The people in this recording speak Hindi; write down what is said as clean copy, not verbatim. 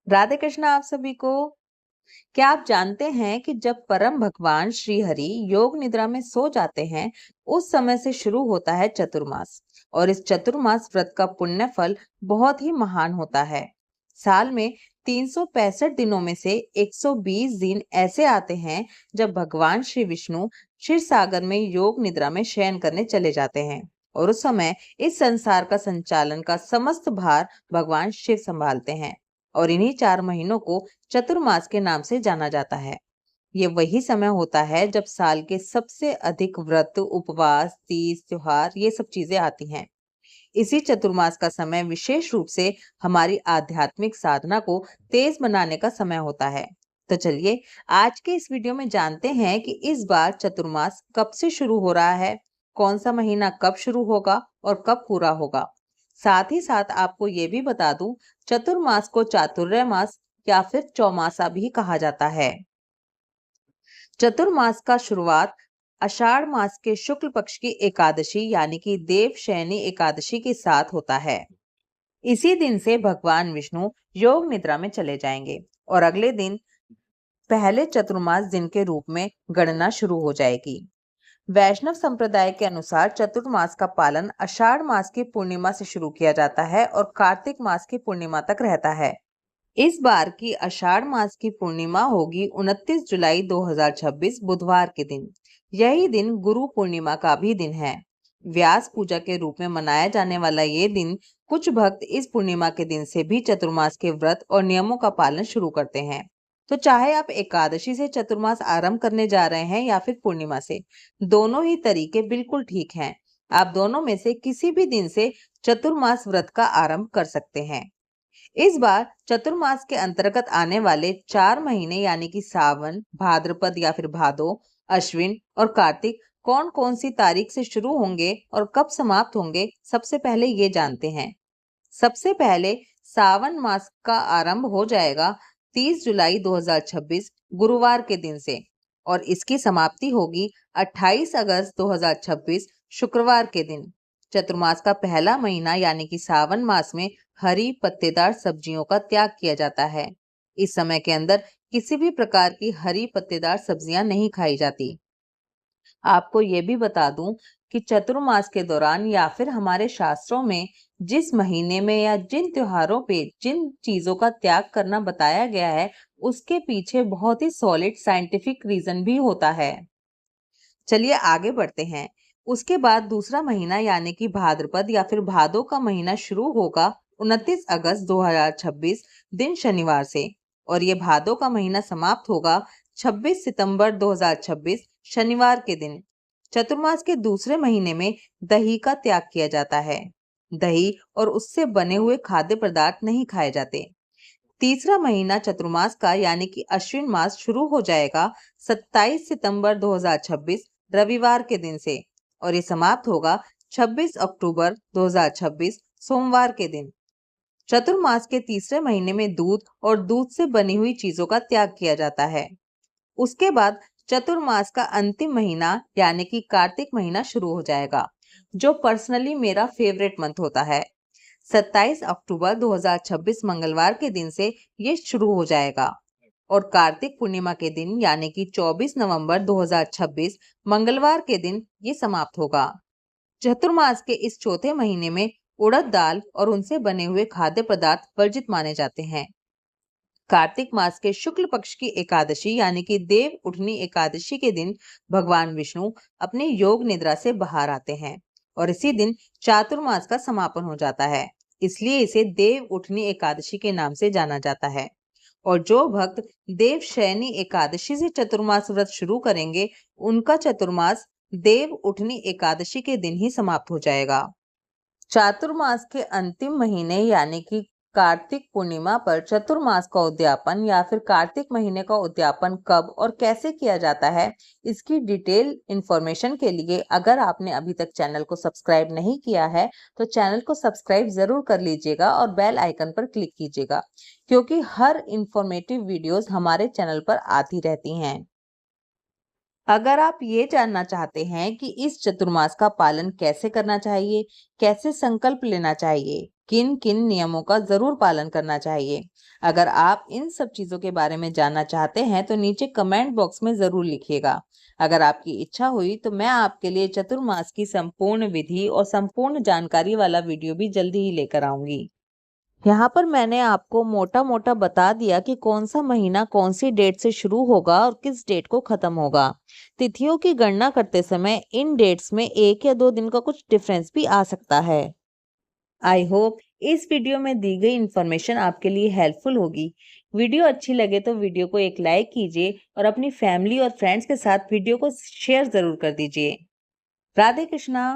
राधे कृष्ण आप सभी को। क्या आप जानते हैं कि जब परम भगवान श्री हरि योग निद्रा में सो जाते हैं, उस समय से शुरू होता है चतुर्मास। और इस चतुर्मास व्रत का पुण्य फल बहुत ही महान होता है। साल में 365 दिनों में से 120 दिन ऐसे आते हैं जब भगवान श्री विष्णु क्षीर सागर में योग निद्रा में शयन करने चले जाते हैं। और उस समय इस संसार का संचालन का समस्त भार भगवान शिव संभालते हैं। और इन्हीं 4 महीनों को चतुर्मास के नाम से जाना जाता है। ये वही समय होता है जब साल के सबसे अधिक व्रत, उपवास, तीज, त्योहार ये सब चीजें आती हैं। इसी चतुर्मास का समय विशेष रूप से हमारी आध्यात्मिक साधना को तेज बनाने का समय होता है। तो चलिए आज के इस वीडियो में जानते हैं कि इस बार चतुर्मास कब से शुरू हो रहा है, कौन सा महीना कब शुरू होगा और कब पूरा होगा। साथ ही साथ आपको ये भी बता दूं, चतुर्मास को चातुर्य मास या फिर चौमासा भी कहा जाता है। चतुर्मास का शुरुआत आषाढ़ मास के शुक्ल पक्ष की एकादशी यानी कि देवशयनी एकादशी के साथ होता है। इसी दिन से भगवान विष्णु योग निद्रा में चले जाएंगे और अगले दिन पहले चतुर्मास दिन के रूप में गणना शुरू हो जाएगी। वैष्णव संप्रदाय के अनुसार चतुर्मास का पालन आषाढ़ मास की पूर्णिमा से शुरू किया जाता है और कार्तिक मास की पूर्णिमा तक रहता है। इस बार की आषाढ़ मास की पूर्णिमा होगी 29 जुलाई 2026 बुधवार के दिन। यही दिन गुरु पूर्णिमा का भी दिन है। व्यास पूजा के रूप में मनाया जाने वाला ये दिन, कुछ भक्त इस पूर्णिमा के दिन से भी चतुर्मास के व्रत और नियमों का पालन शुरू करते हैं। तो चाहे आप एकादशी से चतुर्मास आरंभ करने जा रहे हैं या फिर पूर्णिमा से, दोनों ही तरीके बिल्कुल ठीक हैं। आप दोनों में से किसी भी दिन से चतुर्मास व्रत का आरंभ कर सकते हैं। इस बार चतुर्मास के अंतर्गत आने वाले 4 महीने यानी कि सावन, भाद्रपद या फिर भादो, अश्विन और कार्तिक कौन कौन सी तारीख से शुरू होंगे और कब समाप्त होंगे, सबसे पहले ये जानते हैं। सबसे पहले सावन मास का आरंभ हो जाएगा 30 जुलाई 2026 गुरुवार के दिन से और इसकी समाप्ति होगी 28 अगस्त 2026 शुक्रवार के दिन। चतुर्मास का पहला महीना यानी कि सावन मास में हरी पत्तेदार सब्जियों का त्याग किया जाता है। इस समय के अंदर किसी भी प्रकार की हरी पत्तेदार सब्जियां नहीं खाई जाती। आपको ये भी बता दूं कि चतुर्मास के दौरान या फिर हमारे शास्त्रों में जिस महीने में या जिन त्योहारों पे जिन चीजों का त्याग करना बताया गया है, उसके पीछे बहुत ही सॉलिड साइंटिफिक रीजन भी होता है। चलिए आगे बढ़ते हैं। उसके बाद दूसरा महीना यानी कि भाद्रपद या फिर भादो का महीना शुरू होगा 29 अगस्त 2026 दिन शनिवार से और ये भादो का महीना समाप्त होगा 26 सितंबर 2026 शनिवार के दिन। चतुर्मास के दूसरे महीने में दही का त्याग किया जाता है। दही और उससे बने हुए खाद्य पदार्थ नहीं खाए जाते। तीसरा महीना चतुर्मास का यानी कि अश्विन मास शुरू हो जाएगा 27 सितंबर 2026 रविवार के दिन से और ये समाप्त होगा 26 अक्टूबर 2026 सोमवार के दिन। चतुर्मास के तीसरे महीने में दूध और दूध से बनी हुई चीजों का त्याग किया जाता है। उसके बाद चतुर्मास का अंतिम महीना यानी कि कार्तिक महीना शुरू हो जाएगा, जो पर्सनली मेरा फेवरेट मंथ होता है। 27 अक्टूबर 2026 मंगलवार के दिन से ये शुरू हो जाएगा और कार्तिक पूर्णिमा के दिन यानी कि 24 नवंबर 2026 मंगलवार के दिन ये समाप्त होगा। चतुर्मास के इस चौथे महीने में उड़द दाल और उनसे बने हुए खाद्य पदार्थ वर्जित माने जाते हैं। कार्तिक मास के शुक्ल पक्ष की एकादशी यानी कि देव उठनी एकादशी के दिन भगवान विष्णु अपने योग निद्रा से बाहर आते हैं और इसी दिन चातुर्मास का समापन हो जाता है। इसलिए इसे देव उठनी एकादशी के नाम से जाना जाता है। और जो भक्त देव शयनी एकादशी से चतुर्मास व्रत शुरू करेंगे, उनका चतुर्मास देव उठनी एकादशी के दिन ही समाप्त हो जाएगा। चातुर्मास के अंतिम महीने यानी कि कार्तिक पूर्णिमा पर चतुर्मास का उद्यापन या फिर कार्तिक महीने का उद्यापन कब और कैसे किया जाता है, इसकी डिटेल इंफॉर्मेशन के लिए अगर आपने अभी तक चैनल को सब्सक्राइब नहीं किया है तो चैनल को सब्सक्राइब जरूर कर लीजिएगा और बेल आइकन पर क्लिक कीजिएगा, क्योंकि हर इंफॉर्मेटिव वीडियोस हमारे चैनल पर आती रहती हैं। अगर आप ये जानना चाहते हैं कि इस चतुर्मास का पालन कैसे करना चाहिए, कैसे संकल्प लेना चाहिए, किन किन नियमों का जरूर पालन करना चाहिए, अगर आप इन सब चीजों के बारे में जानना चाहते हैं तो नीचे कमेंट बॉक्स में जरूर लिखिएगा। अगर आपकी इच्छा हुई तो मैं आपके लिए चतुर्मास की संपूर्ण विधि और संपूर्ण जानकारी वाला वीडियो भी जल्दी ही लेकर आऊंगी। यहाँ पर मैंने आपको मोटा मोटा बता दिया कि कौन सा महीना कौन सी डेट से शुरू होगा और किस डेट को खत्म होगा। तिथियों की गणना करते समय इन डेट्स में 1 या 2 दिन का कुछ डिफरेंस भी आ सकता है। आई होप इस वीडियो में दी गई इन्फॉर्मेशन आपके लिए हेल्पफुल होगी। वीडियो अच्छी लगे तो वीडियो को एक लाइक कीजिए और अपनी फैमिली और फ्रेंड्स के साथ वीडियो को शेयर जरूर कर दीजिए। राधे कृष्णा।